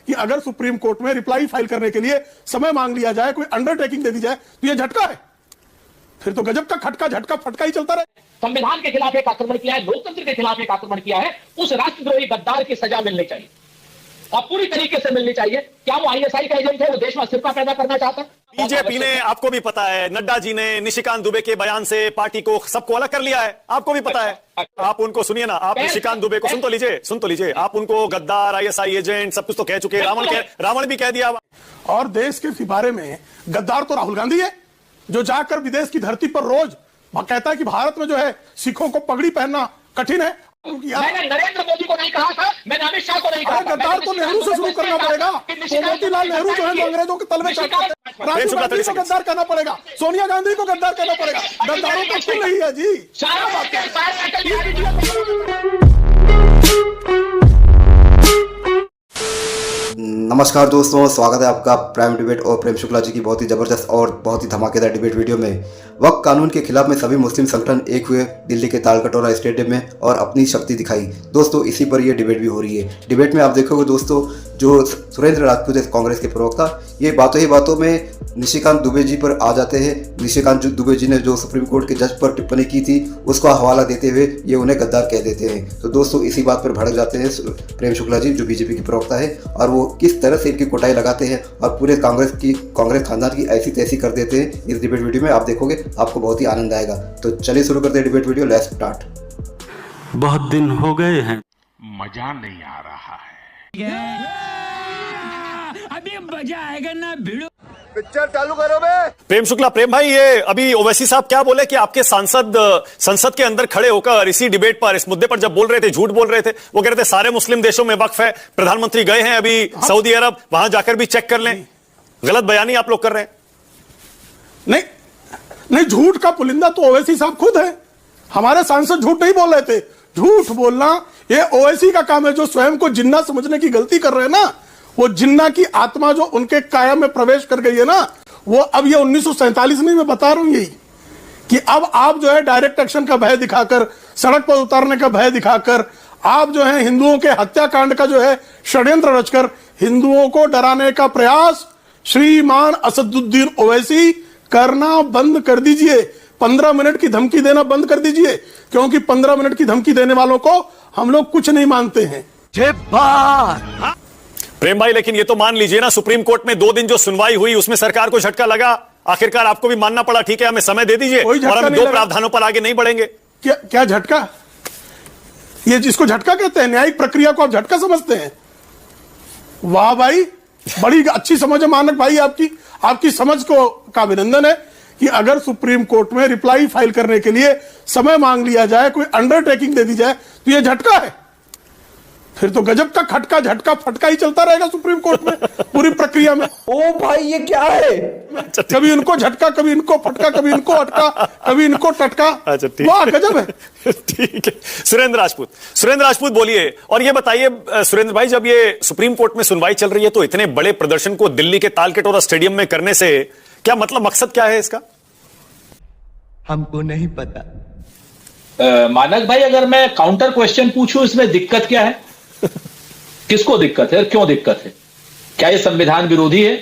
कि अगर supreme court में रिप्लाई फाइल करने के लिए समय मांग लिया जाए, कोई अंडरटेकिंग दे दी जाए, तो यह झटका है। फिर तो गजब का खटका झटका फटका ही चलता रहे। संविधान के खिलाफ एक आक्रमण किया है, लोकतंत्र के खिलाफ एक आक्रमण किया है, उस राष्ट्रद्रोही गद्दार की सजा मिलनी चाहिए और पूरी तरीके से मिलनी चाहिए। क्या वो आईएसआई का एजेंट है? वो देश में अस्थिरता पैदा करना चाहता है? बीजेपी ने, आपको भी पता है, नड्डा जी ने निशिकांत दुबे के बयान से पार्टी को सबको अलग कर लिया है, आपको भी पता है। आप उनको सुनिए ना, आप निशिकांत दुबे को सुन तो लीजिए। आप उनको गद्दार, आईएसआई एजेंट सब कुछ तो कह चुके, रावण भी कह दिया। और देश के बारे में गद्दार तो राहुल गांधी है, जो जाकर विदेश की धरती पर रोज कहता है कि भारत में जो है सिखों को पगड़ी पहनना कठिन है। मैंने नरेंद्र मोदी को नहीं कहा था, मैंने अमित शाह को नहीं कहा। गद्दार तो नेहरू से शुरू करना पड़ेगा। तो मोतीलाल नेहरू जो है अंग्रेजों के तलवे चाहते हैं, राजीव गांधी को गद्दार कहना पड़ेगा, सोनिया गांधी को गद्दार कहना पड़ेगा। गद्दारों का क्यों नहीं है जी? नमस्कार दोस्तों, स्वागत है आपका प्राइम डिबेट और प्रेम शुक्ला जी की बहुत ही ज़बरदस्त और बहुत ही धमाकेदार डिबेट वीडियो में। वक्फ कानून के खिलाफ में सभी मुस्लिम संगठन एक हुए दिल्ली के तालकटोरा स्टेडियम में और अपनी शक्ति दिखाई। दोस्तों इसी पर यह डिबेट भी हो रही है। डिबेट में आप देखोगे दोस्तों, जो सुरेंद्र राजपूत है कांग्रेस के प्रवक्ता, ये बातों ही बातों में निशिकांत दुबे जी पर आ जाते हैं। निशिकांत दुबे जी ने जो सुप्रीम कोर्ट के जज पर टिप्पणी की थी उसका हवाला देते हुए ये उन्हें गद्दार कह देते हैं। तो दोस्तों इसी बात पर भड़क जाते हैं प्रेम शुक्ला जी, जो बीजेपी के प्रवक्ता है, और वो किस तरह से इनकी कोटाई लगाते हैं और पूरे कांग्रेस खानदान की ऐसी तैसी कर देते हैं। इस डिबेट वीडियो में आप देखोगे, आपको बहुत ही आनंद आएगा। तो चलिए शुरू करते हैं डिबेट वीडियो, लेट्स स्टार्ट। बहुत दिन हो गए हैं, मजा नहीं आ रहा है। अभी मजा आएगा ना, भिड़ो पिक्चर चालू करो बे। प्रेम शुक्ला, प्रेम भाई, ये अभी ओवैसी साहब क्या बोले कि आपके सांसद संसद के अंदर खड़े होकर इसी डिबेट पर, इस मुद्दे पर जब बोल रहे थे, झूठ बोल रहे थे। वो कह रहे थे सारे मुस्लिम देशों में वक्फ है, प्रधानमंत्री गए हैं अभी सऊदी अरब, वहां जाकर भी चेक कर लें। गलत बयानी आप लोग कर रहे हैं। नहीं, झूठ का पुलिंदा तो ओवैसी साहब खुद है। हमारे सांसद झूठ नहीं बोल रहे थे। झूठ बोलना ये ओवैसी का काम है, जो स्वयं को जिन्ना समझने की गलती कर रहे हैं ना। वो जिन्ना की आत्मा जो उनके काया में प्रवेश कर गई है ना, वो अब ये 1947 में मैं बता रहा हूं यही कि अब आप जो है डायरेक्ट एक्शन का भय दिखाकर, सड़क पर उतारने का भय दिखाकर, आप जो है हिंदुओं के हत्याकांड का जो है षड्यंत्र रचकर हिंदुओं को डराने का प्रयास श्रीमान असदुद्दीन ओवैसी करना बंद कर दीजिए। 15 मिनट की धमकी देना बंद कर दीजिए, क्योंकि 15 मिनट की धमकी देने वालों को हम लोग कुछ नहीं मानते हैं। प्रेम भाई, लेकिन ये तो मान लीजिए ना, सुप्रीम कोर्ट में 2 दिन जो सुनवाई हुई उसमें सरकार को झटका लगा, आखिरकार आपको भी मानना पड़ा, ठीक है हमें समय दे दीजिए और हम 2 प्रावधानों पर आगे नहीं बढ़ेंगे। क्या झटका? ये जिसको झटका कहते हैं, न्यायिक प्रक्रिया को आप झटका समझते हैं? वाह भाई, बड़ी अच्छी समझ है मानक भाई आपकी समझ को का अभिनंदन है कि अगर सुप्रीम कोर्ट में रिप्लाई फाइल करने के लिए समय मांग लिया जाए, कोई अंडरटेकिंग दे दी जाए, तो यह झटका है। फिर तो गजब का खटका झटका फटका ही चलता रहेगा सुप्रीम कोर्ट में पूरी प्रक्रिया में। ओ भाई ये क्या है? कभी इनको झटका, कभी इनको फटका, कभी इनको अटका, कभी इनको टटका। वाह गजब है। ठीक है, सुरेंद्र राजपूत बोलिए और ये बताइए सुरेंद्र भाई, जब ये सुप्रीम कोर्ट में सुनवाई चल रही है तो इतने बड़े प्रदर्शन को दिल्ली के तालकटोरा स्टेडियम में करने से क्या मतलब, मकसद क्या है इसका? हमको नहीं पता। मानक भाई, अगर मैं काउंटर क्वेश्चन पूछूं, इसमें दिक्कत क्या है? किसको दिक्कत है? क्यों दिक्कत है? क्या ये संविधान विरोधी है?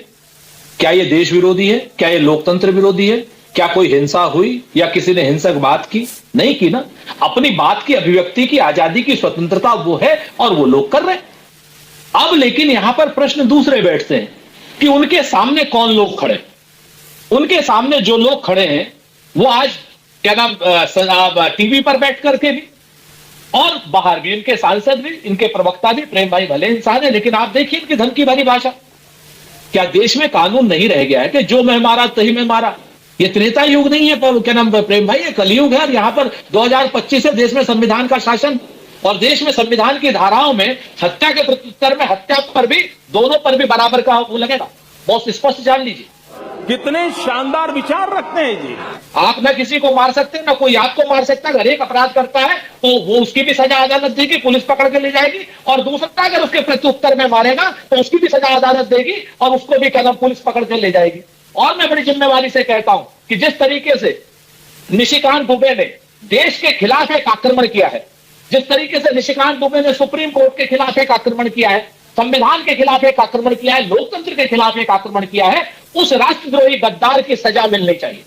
क्या ये देश विरोधी है? क्या ये लोकतंत्र विरोधी है? क्या कोई हिंसा हुई या किसी ने हिंसक बात की? नहीं की ना। अपनी बात की अभिव्यक्ति की आजादी की स्वतंत्रता वो है और वो लोग कर रहे हैं। अब लेकिन यहां पर प्रश्न दूसरे बैठते हैं कि उनके सामने कौन लोग खड़े। उनके सामने जो लोग खड़े हैं वो आज क्या नाम टीवी पर बैठ करके भी और बाहर भी, इनके सांसद भी, इनके प्रवक्ता भी, प्रेम भाई भले इंसान है, लेकिन आप देखिए इनकी धमकी भरी भाषा। क्या देश में कानून नहीं रह गया है कि जो मैं मारा तही में मारा? ये त्रेता युग नहीं है, पर क्या नाम प्रेम भाई, ये कलयुग है। और यहां पर 2025 से देश में संविधान का शासन और देश में संविधान की धाराओं में हत्या के प्रत्युत्तर में हत्या पर भी, दोनों पर भी बराबर का वो लगेगा। बहुत स्पष्ट जान लीजिए। कितने शानदार विचार रखते हैं जी। आप ना किसी को मार सकते, ना कोई आपको मार सकता। अगर एक अपराध करता है तो वो उसकी भी सजा अदालत देगी, पुलिस पकड़ के ले जाएगी, और दूसरा अगर उसके प्रत्युत्तर में मारेगा तो उसकी भी सजा अदालत देगी और उसको भी कदम पुलिस पकड़ के ले जाएगी। और मैं बड़ी जिम्मेवारी से कहता हूं कि जिस तरीके से निशिकांत दुबे ने देश के खिलाफ एक आक्रमण किया है, जिस तरीके से निशिकांत दुबे ने सुप्रीम कोर्ट के खिलाफ एक आक्रमण किया है, संविधान के खिलाफ एक आक्रमण किया है, लोकतंत्र के खिलाफ एक आक्रमण किया है, उस राष्ट्रद्रोही गद्दार की सजा मिलनी चाहिए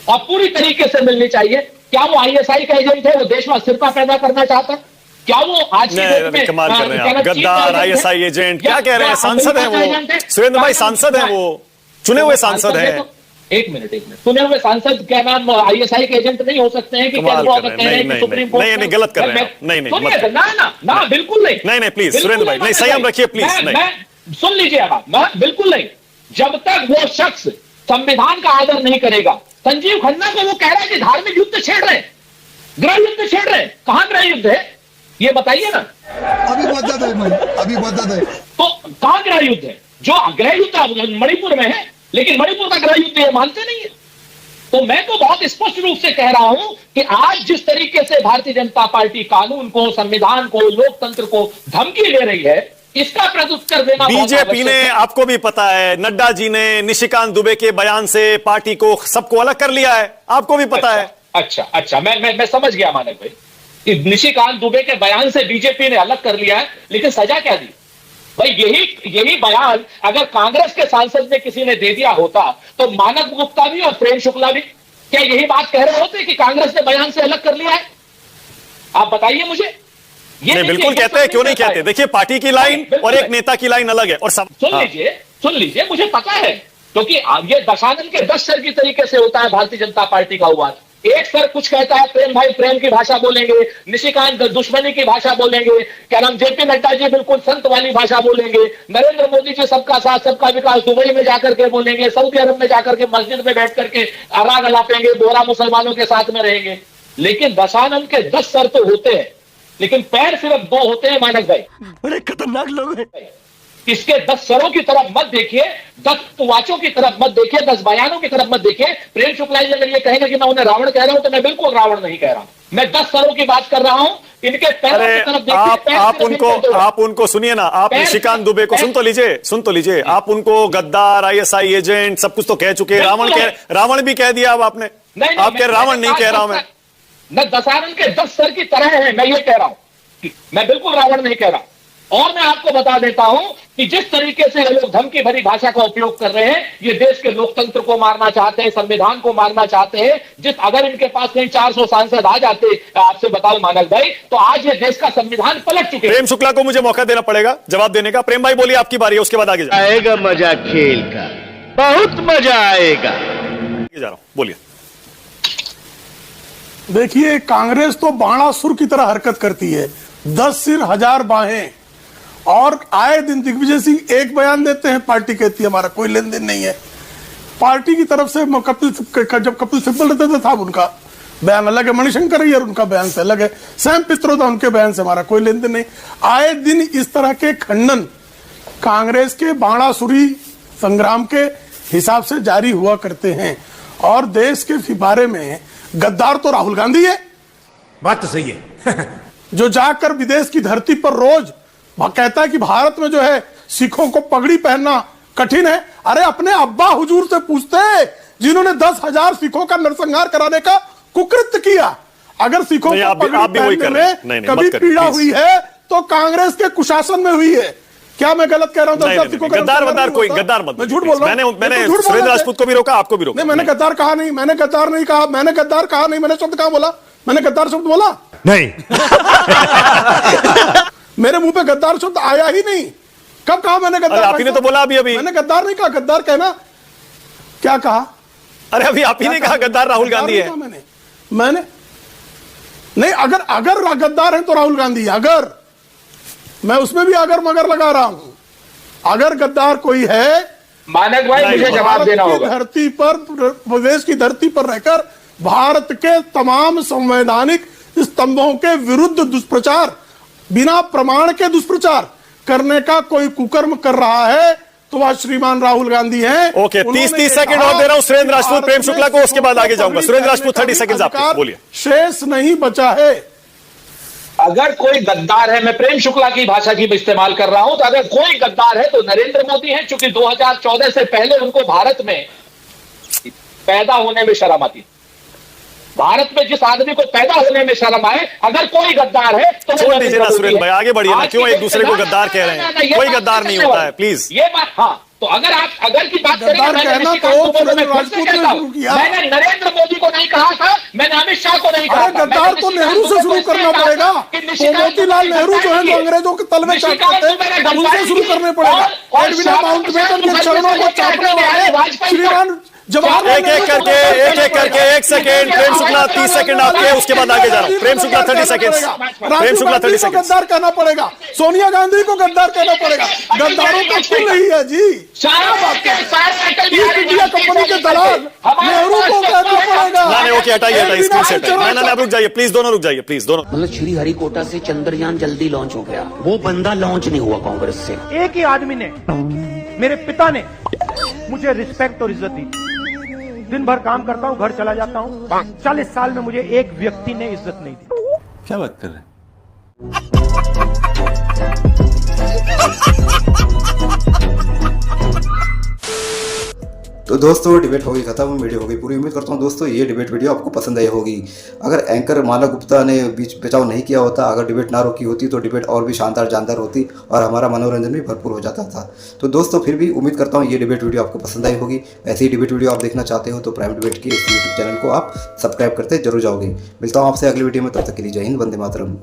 और पूरी तरीके से मिलनी चाहिए। क्या वो आईएसआई का एजेंट है? वो देश में अस्थिरता पैदा करना चाहता है? क्या वो आज की डेट में कमाल कर रहे हैं आप, गद्दार, आईएसआई एजेंट, क्या कह रहे हैं? सांसद हैं वो, सुरेंद्र भाई सांसद हैं वो, चुने हुए सांसद हैं। एक मिनट चुने हुए सांसद क्या नाम आईएसआई के एजेंट नहीं हो सकते हैं? कि क्या वो अगर कह रहे हैं कि सुप्रीम कोर्ट नहीं गलत कर रहे हैं, नहीं ना बिल्कुल नहीं प्लीज सुरेंद्र भाई, नहीं संयम रखिए प्लीज। नहीं सुन लीजिए आप, बिल्कुल नहीं। जब तक वो शख्स संविधान का आदर नहीं करेगा, संजीव खन्ना को वो कह रहा है कि धार्मिक युद्ध छेड़ रहे, गृह युद्ध छेड़ रहे, कहां गृह युद्ध है ये बताइए ना। अभी बहुत ज्यादा है तो कहां गृह युद्ध है? जो गृह युद्ध मणिपुर में है, लेकिन मणिपुर का गृह युद्ध ये मानते नहीं है। तो मैं तो बहुत स्पष्ट रूप से कह रहा हूं कि आज जिस तरीके से भारतीय जनता पार्टी कानून को, संविधान को, लोकतंत्र को धमकी ले रही है, इसका प्रत्युत्तर देना बीजेपी ने, आपको भी पता है, नड्डा जी ने निशिकांत दुबे के बयान से पार्टी को सबको अलग कर लिया है, आपको भी पता है। अच्छा मैं समझ गया मानक भाई, निशिकांत दुबे के बयान से बीजेपी ने अलग कर लिया है, लेकिन सजा क्या दी भाई? यही बयान अगर कांग्रेस के सांसद ने किसी ने दे दिया होता तो मानक गुप्ता भी और प्रेम शुक्ला भी क्या यही बात कह रहे होते कि कांग्रेस ने बयान से अलग कर लिया है? आप बताइए मुझे। नहीं बिल्कुल कहते हैं, क्यों नहीं कहते? देखिए पार्टी की लाइन और एक नेता की लाइन अलग है। और सुन लीजिए मुझे पता है, क्योंकि ये दशानन के 10 सर की तरीके से होता है भारतीय जनता पार्टी का हुआ। एक सर कुछ कहता है, प्रेम भाई प्रेम की भाषा बोलेंगे, निशिकांत दुश्मनी की भाषा बोलेंगे, क्या नाम जेपी नड्डा जी बिल्कुल संत वाली भाषा बोलेंगे, नरेंद्र मोदी जी सबका साथ सबका विकास दुबई में जाकर के बोलेंगे, सऊदी अरब में जाकर के मस्जिद में बैठ करके राग अलापेंगे, बोरा मुसलमानों के साथ में रहेंगे। लेकिन दशानन के 10 सर तो होते हैं, लेकिन पैर सिर्फ 2 होते हैं मानक भाई। बड़े खतरनाक लोग हैं। इसके 10 सरों की तरफ मत देखिए, 10 वाचों की तरफ मत देखिए, 10 बयानों की तरफ मत देखिए। प्रेम शुक्ला जी अगर ये कहेंगे कि मैं उन्हें रावण कह रहा हूं तो मैं बिल्कुल रावण नहीं कह रहा हूं, मैं 10 सरों की बात कर रहा हूं। इनके पैरों की तरफ देखिए। आप उनको सुनिए ना, आप निशिकांत दुबे को सुन तो लीजिए। आप उनको गद्दार, आईएसआई एजेंट सब कुछ तो कह चुके, रावण भी कह दिया अब आपने। आप कह रावण नहीं कह रहा मैं दशानन के 10 सर की तरह है, मैं ये कह रहा हूं, मैं बिल्कुल रावण नहीं कह रहा। और मैं आपको बता देता हूं कि जिस तरीके से ये लोग धमकी भरी भाषा का उपयोग कर रहे हैं, ये देश के लोकतंत्र को मारना चाहते हैं, संविधान को मारना चाहते हैं। अगर इनके पास कहीं 400 सांसद आ जाते, आपसे बताओ मानक भाई, तो आज ये देश का संविधान पलट चुके। प्रेम शुक्ला को मुझे मौका देना पड़ेगा जवाब देने का। प्रेम भाई बोलिए, आपकी बारी है, उसके बाद आगे आएगा मजा खेल का, बहुत मजा आएगा। जा रहा हूं, बोलिए। देखिए कांग्रेस तो बाणासुर की तरह हरकत करती है, 10 सिर 1000 बाहें, और आए दिन दिग्विजय सिंह एक बयान देते हैं, पार्टी कहती है हमारा कोई लेन देन नहीं है। पार्टी की तरफ से जब कपिल सिब्बल रहते थे साहब, उनका बयान अलग है, मणिशंकर अय्यर उनका बयान से अलग है, सैम पित्रोदा उनके बयान से हमारा कोई लेन देन नहीं। आए दिन इस तरह के खंडन कांग्रेस के बाणासुरी संग्राम के हिसाब से जारी हुआ करते हैं। और देश के बारे में गद्दार तो राहुल गांधी है, बात तो सही है। जो जाकर विदेश की धरती पर रोज कहता है कि भारत में जो है सिखों को पगड़ी पहनना कठिन है। अरे अपने अब्बा हुजूर से पूछते हैं जिन्होंने 10,000 सिखों का नरसंहार कराने का कुकृत्य किया। अगर सिखों को पगड़ी पहनने में कभी पीड़ा हुई है तो कांग्रेस के कुशासन में हुई है। क्या मैं गलत कह रहा हूं? 10,000 सिखों का गद्दार कोई गद्दार मत, मैं झूठ बोल रहा हूं। मैंने सुरेंद्र राजपूत को भी रोका, आपको भी रोका। नहीं, मैंने गद्दार कहा नहीं, मैंने गद्दार नहीं कहा, मैंने गद्दार कहा नहीं, मैंने शब्द कहां बोला? मैंने गद्दार शब्द बोला नहीं। मेरे मुंह पे गद्दार शब्द आया ही नहीं। कब कहा मैंने गद्दार? आप ही ने तो बोला अभी मैंने गद्दार नहीं कहा। गद्दार कहना क्या कहा? अरे अभी आप ही ने कहा गद्दार राहुल गांधी है। मैंने नहीं, अगर गद्दार है तो राहुल गांधी, अगर मैं उसमें भी अगर मगर लगा रहा हूं। अगर गद्दार कोई है मानक भाई, मुझे जवाब देना होगा। धरती पर, प्रदेश की धरती पर रहकर भारत के तमाम संवैधानिक स्तंभों के विरुद्ध दुष्प्रचार, बिना प्रमाण के दुष्प्रचार करने का कोई कुकर्म कर रहा है तो वह श्रीमान राहुल गांधी हैं। ओके, 30 सेकंड और दे रहा हूं सुरेंद्र राजपूत, प्रेम शुक्ला को, उसके बाद आगे जाऊंगा। सुरेंद्र राजपूत 30 सेकंड आपके, बोलिए। शेष नहीं बचा है। अगर कोई गद्दार है, मैं प्रेम शुक्ला की भाषा की इस्तेमाल कर रहा हूं, तो अगर कोई गद्दार है तो नरेंद्र मोदी है, क्योंकि 2014 से पहले उनको भारत में पैदा होने में शर्म आती। भारत में जिस आदमी को पैदा होने में शर्म आए, अगर कोई गद्दार है तो छोड़ दीजिए ना सुरेंद्र भाई, आगे बढ़िए ना, क्यों एक दूसरे को गद्दार कह रहे हैं? कोई गद्दार नहीं होता है, प्लीज। ये बात, हाँ, तो अगर की बात करें, मैंने नरेंद्र मोदी को नहीं कहा था, मैंने अमित शाह को नहीं कहा। गद्दार तो नेहरू से शुरू करना पड़ेगा। तो मोतीलाल नेहरू जो है, जो अंग्रेजों के तलवे चाटते थे, उनसे शुरू करने पड़ेगा। एडविना माउंटबेटन के चरणों को चाटने वाले श्रीमान जवाहरलाल एक एक करके 1 सेकेंड। प्रेम शुक्ला 30 सेकंड आपके, उसके बाद आगे जा रहा हूं। प्रेम शुक्ला 30 सेकंड। प्रेम शुक्ला 30 सेकंड। गद्दार कहना पड़ेगा, सोनिया गांधी को गद्दार कहना पड़ेगा। गद्दारों का कुल नहीं है जी। ईस्ट इंडिया कंपनी के दलाल नेहरू को कहना पड़ेगा। ना ओके, हटाइए स्क्रीन से हटाइए। ना रुक जाइए प्लीज, दोनों रुक जाइए प्लीज, दोनों। मतलब श्रीहरिकोटा से चंद्रयान जल्दी लॉन्च हो गया, वो बंदा लॉन्च नहीं हुआ कांग्रेस से। एक ही आदमी ने, मेरे पिता ने मुझे रिस्पेक्ट और इज्जत दी। दिन भर काम करता हूँ, घर चला जाता हूँ, 40 साल में मुझे एक व्यक्ति ने इज्जत नहीं दी। क्या बात कर रहे हैं? तो दोस्तों डिबेट हो गई खत्म, वीडियो हो गई पूरी। उम्मीद करता हूँ दोस्तों ये डिबेट वीडियो आपको पसंद आई होगी। अगर एंकर माला गुप्ता ने बीच बचाव नहीं किया होता, अगर डिबेट ना रोकी होती, तो डिबेट और भी शानदार जानदार होती और हमारा मनोरंजन भी भरपूर हो जाता था। तो दोस्तों फिर भी उम्मीद करता हूँ ये डिबेट वीडियो आपको पसंद आई होगी। ऐसी ही डिबेट वीडियो आप देखना चाहते हो तो प्राइम डिबेट के इस यूट्यूब चैनल को आप सब्सक्राइब करते जरूर जाओगे। मिलता हूँ आपसे अगली वीडियो में, तब तक के लिए जय हिंद, वंदे मातरम।